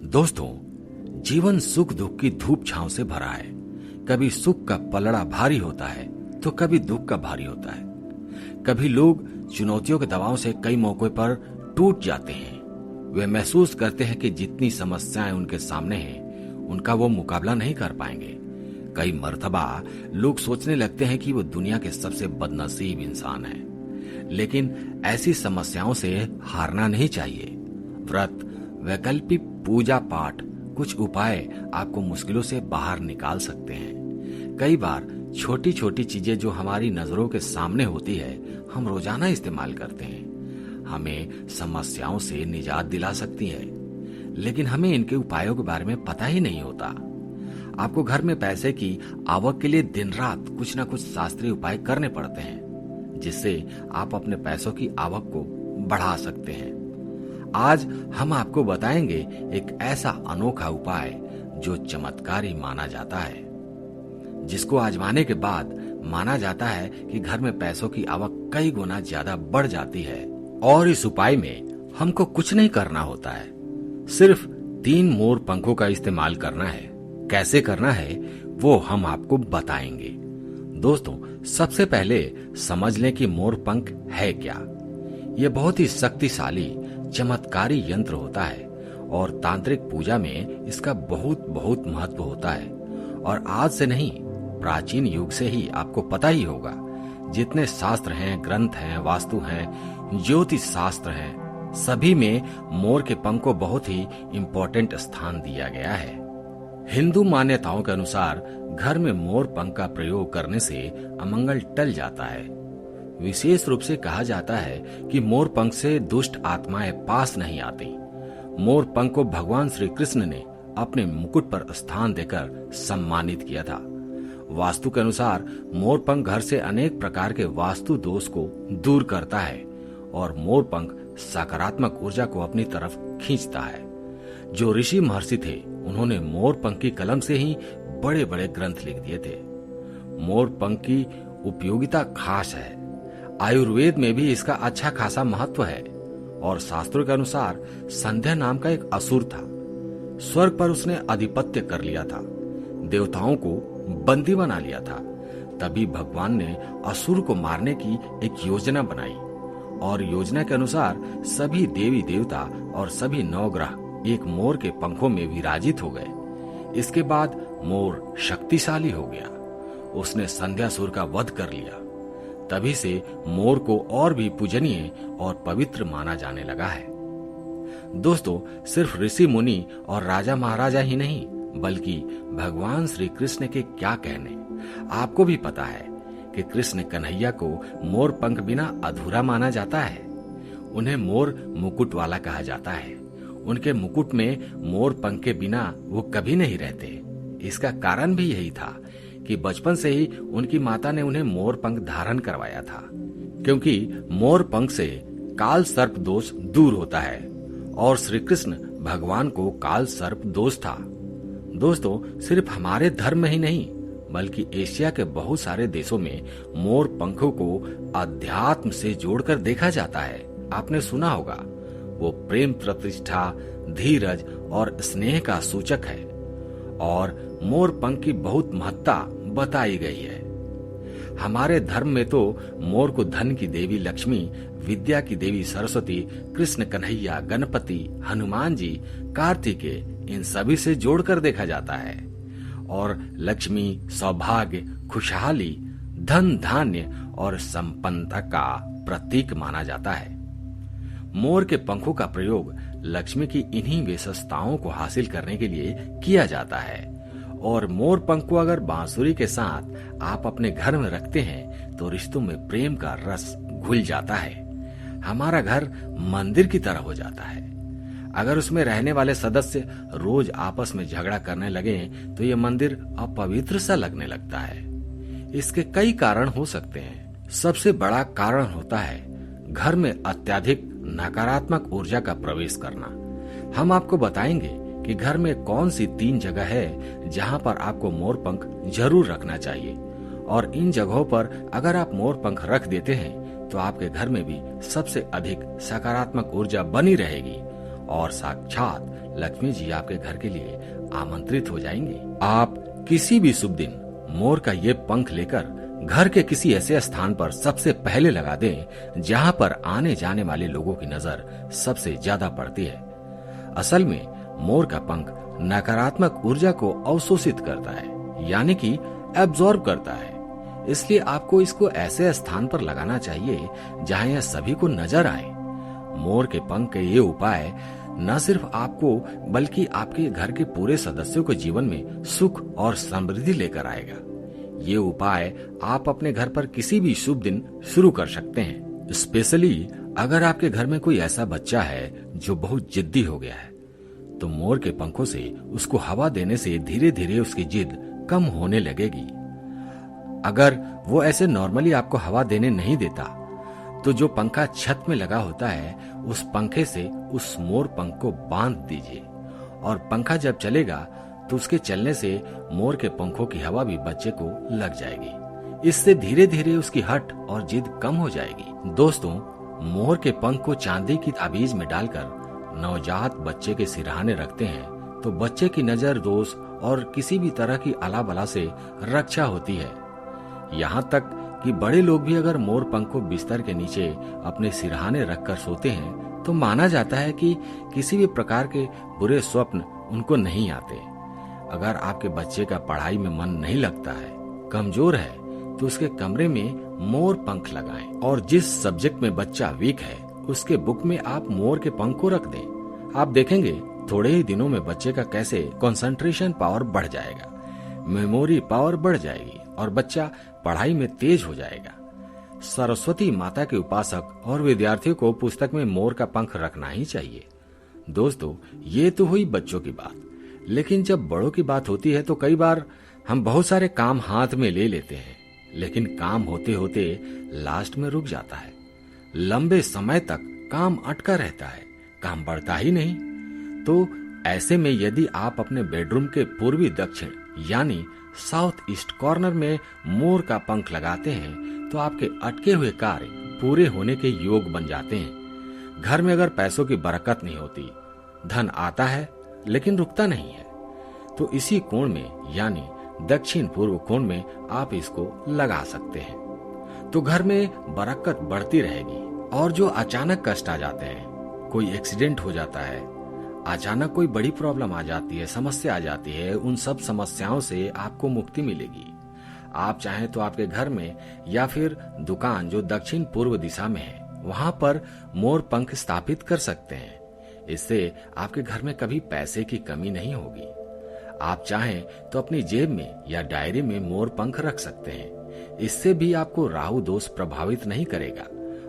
दोस्तों, जीवन सुख दुख की धूप छांव से भरा है। कभी सुख का पलड़ा भारी होता है तो कभी दुख का भारी होता है। कभी लोग चुनौतियों के दबाव से कई मौकों पर टूट जाते हैं। वे महसूस करते हैं कि जितनी समस्याएं उनके सामने हैं, उनका वो मुकाबला नहीं कर पाएंगे। कई मर्तबा लोग सोचने लगते हैं कि वो दुनिया के सबसे बदनसीब इंसान हैं। लेकिन ऐसी समस्याओं से हारना नहीं चाहिए। व्रत, वैकल्पिक पूजा पाठ, कुछ उपाय आपको मुश्किलों से बाहर निकाल सकते हैं। कई बार छोटी छोटी चीजें जो हमारी नजरों के सामने होती है, हम रोजाना इस्तेमाल करते हैं, हमें समस्याओं से निजात दिला सकती है। लेकिन हमें इनके उपायों के बारे में पता ही नहीं होता। आपको घर में पैसे की आवक के लिए दिन रात कुछ ना कुछ शास्त्रीय उपाय करने पड़ते हैं, जिससे आप अपने पैसों की आवक को बढ़ा सकते हैं। आज हम आपको बताएंगे एक ऐसा अनोखा उपाय जो चमत्कारी माना जाता है, जिसको आजमाने के बाद माना जाता है कि घर में पैसों की आवक कई गुना ज्यादा बढ़ जाती है। और इस उपाय में हमको कुछ नहीं करना होता है, सिर्फ 3 मोर पंखों का इस्तेमाल करना है। कैसे करना है वो हम आपको बताएंगे। दोस्तों, सबसे पहले समझ लें कि मोर पंख है क्या। यह बहुत ही शक्तिशाली चमत्कारी यंत्र होता है और तांत्रिक पूजा में इसका बहुत महत्व होता है। और आज से नहीं, प्राचीन युग से ही आपको पता ही होगा। जितने शास्त्र हैं, ग्रंथ हैं, वास्तु हैं, ज्योतिष शास्त्र हैं, सभी में मोर के पंख को बहुत ही इम्पोर्टेंट स्थान दिया गया है। हिंदू मान्यताओं के अनुसार घर में मोर पंख का प्रयोग करने से अमंगल टल जाता है। विशेष रूप से कहा जाता है कि मोर पंख से दुष्ट आत्माएं पास नहीं आती। मोर पंख को भगवान श्री कृष्ण ने अपने मुकुट पर स्थान देकर सम्मानित किया था। वास्तु के अनुसार मोर पंख घर से अनेक प्रकार के वास्तु दोष को दूर करता है और मोर पंख सकारात्मक ऊर्जा को अपनी तरफ खींचता है। जो ऋषि महर्षि थे, उन्होंने मोर पंख की कलम से ही बड़े बड़े ग्रंथ लिख दिए थे। मोर पंख की उपयोगिता खास है। आयुर्वेद में भी इसका अच्छा खासा महत्व है। और शास्त्रों के अनुसार संध्या नाम का एक असुर था। स्वर्ग पर उसने आधिपत्य कर लिया था, देवताओं को बंदी बना लिया था। तभी भगवान ने असुर को मारने की एक योजना बनाई और योजना के अनुसार सभी देवी देवता और सभी नवग्रह एक मोर के पंखों में विराजित हो गए। इसके बाद मोर शक्तिशाली हो गया। उसने संध्यासुर का वध कर लिया। तभी से मोर को और भी पूजनीय और पवित्र माना जाने लगा है। दोस्तों, सिर्फ ऋषि मुनि और राजा महाराजा ही नहीं, बल्कि भगवान श्री कृष्ण के क्या कहने। आपको भी पता है कि कृष्ण कन्हैया को मोर पंख बिना अधूरा माना जाता है। उन्हें मोर मुकुट वाला कहा जाता है। उनके मुकुट में मोर पंख के बिना वो कभी नहीं रहते। इसका कारण भी यही था कि बचपन से ही उनकी माता ने उन्हें मोर पंख धारण करवाया था, क्योंकि मोर पंख से काल सर्प दोष दूर होता है और श्री कृष्ण भगवान को काल सर्प दोष था। दोस्तों, सिर्फ हमारे धर्म में ही नहीं, बल्कि एशिया के बहुत सारे देशों में मोर पंखों को अध्यात्म से जोड़कर देखा जाता है। आपने सुना होगा, वो प्रेम, प्रतिष्ठा, धीरज और स्नेह का सूचक है और मोर पंख की बहुत महत्ता बताई गई है। हमारे धर्म में तो मोर को धन की देवी लक्ष्मी, विद्या की देवी सरस्वती, कृष्ण कन्हैया, गणपति, हनुमान जी, कार्तिकेय, इन सभी से जोड़कर देखा जाता है और लक्ष्मी, सौभाग्य, खुशहाली, धन धान्य और संपन्नता का प्रतीक माना जाता है। मोर के पंखों का प्रयोग लक्ष्मी की इन्हीं विशेषताओं को हासिल करने के लिए किया जाता है। और मोर पंख को अगर बांसुरी के साथ आप अपने घर में रखते हैं तो रिश्तों में प्रेम का रस घुल जाता है। हमारा घर मंदिर की तरह हो जाता है। अगर उसमें रहने वाले सदस्य रोज आपस में झगड़ा करने लगे तो ये मंदिर अपवित्र सा लगने लगता है। इसके कई कारण हो सकते हैं। सबसे बड़ा कारण होता है घर में अत्यधिक नकारात्मक ऊर्जा का प्रवेश करना। हम आपको बताएंगे कि घर में कौन सी 3 जगह है जहां पर आपको मोर पंख जरूर रखना चाहिए, और इन जगहों पर अगर आप मोर पंख रख देते हैं तो आपके घर में भी सबसे अधिक सकारात्मक ऊर्जा बनी रहेगी और साक्षात लक्ष्मी जी आपके घर के लिए आमंत्रित हो जाएंगी। आप किसी भी शुभ दिन मोर का ये पंख लेकर घर के किसी ऐसे स्थान पर सबसे पहले लगा दें जहां पर आने जाने वाले लोगों की नजर सबसे ज्यादा पड़ती है। असल में मोर का पंख नकारात्मक ऊर्जा को अवशोषित करता है, यानी कि एब्जॉर्ब करता है। इसलिए आपको इसको ऐसे स्थान पर लगाना चाहिए जहां यह सभी को नजर आए। मोर के पंख के ये उपाय न सिर्फ आपको बल्कि आपके घर के पूरे सदस्यों के जीवन में सुख और समृद्धि लेकर आएगा। ये उपाय आप अपने घर पर किसी भी शुभ दिन शुरू कर सकते हैं। स्पेशली अगर आपके घर में कोई ऐसा बच्चा है जो बहुत जिद्दी हो गया है, तो मोर के पंखों से उसको हवा देने से धीरे धीरे उसकी जिद कम होने लगेगी। अगर वो ऐसे नॉर्मली आपको हवा देने नहीं देता, तो जो पंखा छत में लगा होता है उस पंखे से उस मोर पंख को बांध दीजिए, और पंखा जब चलेगा तो उसके चलने से मोर के पंखों की हवा भी बच्चे को लग जाएगी। इससे धीरे धीरे उसकी हट और जिद कम हो जाएगी। दोस्तों, मोर के पंख को चांदी की ताबीज में डालकर नवजात बच्चे के सिरहाने रखते हैं तो बच्चे की नजर दोष और किसी भी तरह की अला बला से रक्षा होती है। यहाँ तक कि बड़े लोग भी अगर मोर पंख को बिस्तर के नीचे अपने सिरहाने रखकर सोते हैं तो माना जाता है कि किसी भी प्रकार के बुरे स्वप्न उनको नहीं आते। अगर आपके बच्चे का पढ़ाई में मन नहीं लगता है, कमजोर है, तो उसके कमरे में मोर पंख लगाएं, और जिस सब्जेक्ट में बच्चा वीक है उसके बुक में आप मोर के पंख को रख दें। आप देखेंगे थोड़े ही दिनों में बच्चे का कैसे कंसंट्रेशन पावर बढ़ जाएगा, मेमोरी पावर बढ़ जाएगी और बच्चा पढ़ाई में तेज हो जाएगा। सरस्वती माता के उपासक और विद्यार्थियों को पुस्तक में मोर का पंख रखना ही चाहिए। दोस्तों, ये तो हुई बच्चों की बात, लेकिन जब बड़ों की बात होती है तो कई बार हम बहुत सारे काम हाथ में ले लेते हैं, लेकिन काम होते होते लास्ट में रुक जाता है। लंबे समय तक काम अटका रहता है, काम बढ़ता ही नहीं। तो ऐसे में यदि आप अपने बेडरूम के पूर्वी दक्षिण यानी साउथ ईस्ट कॉर्नर में मोर का पंख लगाते हैं तो आपके अटके हुए कार्य पूरे होने के योग बन जाते हैं। घर में अगर पैसों की बरकत नहीं होती, धन आता है लेकिन रुकता नहीं है, तो इसी कोण में यानी दक्षिण पूर्व कोण में आप इसको लगा सकते हैं। तो घर में बरकत बढ़ती रहेगी। और जो अचानक कष्ट आ जाते हैं, कोई एक्सीडेंट हो जाता है, अचानक कोई बड़ी प्रॉब्लम आ जाती है, समस्या आ जाती है, उन सब समस्याओं से आपको मुक्ति मिलेगी। आप चाहें तो आपके घर में या फिर दुकान जो दक्षिण पूर्व दिशा में है वहां पर मोर पंख स्थापित कर सकते हैं। इससे आपके घर में कभी पैसे की कमी नहीं होगी। आप चाहें तो अपनी जेब में या डायरी में मोर पंख रख सकते हैं। इससे भी आपको राहु दोष प्रभावित नहीं करेगा।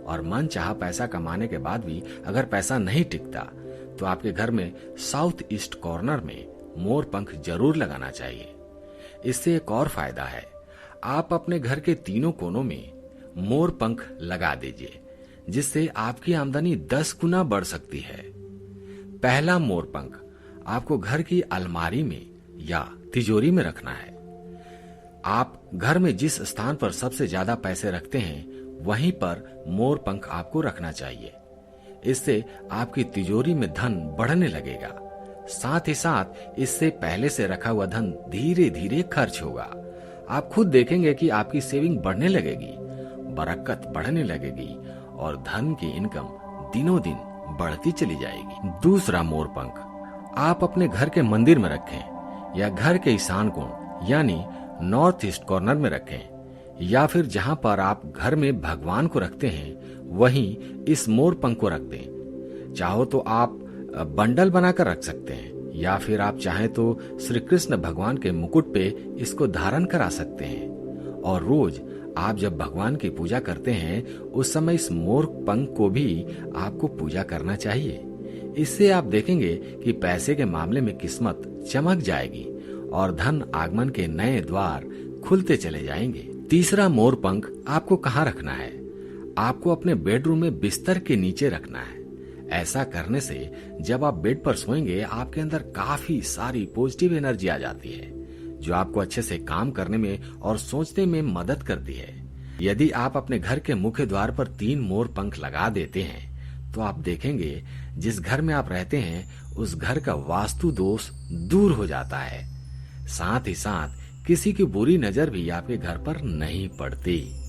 और मन चाहा पैसा कमाने के बाद भी अगर पैसा नहीं टिकता तो आपके घर में साउथ ईस्ट कॉर्नर में मोर पंख जरूर लगाना चाहिए। इससे एक और फायदा है, आप अपने घर के तीनों कोनों में मोर पंख लगा दीजिए, जिससे आपकी आमदनी 10 गुना बढ़ सकती है। पहला मोर पंख आपको घर की अलमारी में या तिजोरी में रखना है। आप घर में जिस स्थान पर सबसे ज्यादा पैसे रखते हैं वहीं पर मोर पंख आपको रखना चाहिए। इससे आपकी तिजोरी में धन बढ़ने लगेगा। साथ ही साथ इससे पहले से रखा हुआ धन धीरे धीरे खर्च होगा। आप खुद देखेंगे कि आपकी सेविंग बढ़ने लगेगी, बरकत बढ़ने लगेगी और धन की इनकम दिनों दिन बढ़ती चली जाएगी। दूसरा मोर पंख आप अपने घर के मंदिर में रखें या घर के ईशान कोण यानी नॉर्थ ईस्ट कॉर्नर में रखें, या फिर जहां पर आप घर में भगवान को रखते हैं वहीं इस मोर पंख को रख दें। चाहो तो आप बंडल बनाकर रख सकते हैं, या फिर आप चाहें तो श्री कृष्ण भगवान के मुकुट पे इसको धारण करा सकते हैं। और रोज आप जब भगवान की पूजा करते हैं उस समय इस मोर पंख को भी आपको पूजा करना चाहिए। इससे आप देखेंगे कि पैसे के मामले में किस्मत चमक जाएगी और धन आगमन के नए द्वार खुलते चले जाएंगे। तीसरा मोर पंख आपको कहाँ रखना है? आपको अपने बेडरूम में बिस्तर के नीचे रखना है। ऐसा करने से जब आप बेड पर सोएंगे आपके अंदर काफी सारी पॉजिटिव एनर्जी आ जाती है, जो आपको अच्छे से काम करने में और सोचने में मदद करती है। यदि आप अपने घर के मुख्य द्वार पर 3 मोर पंख लगा देते हैं तो आप देखेंगे जिस घर में आप रहते हैं उस घर का वास्तु दोष दूर हो जाता है। साथ ही साथ किसी की बुरी नजर भी आपके घर पर नहीं पड़ती।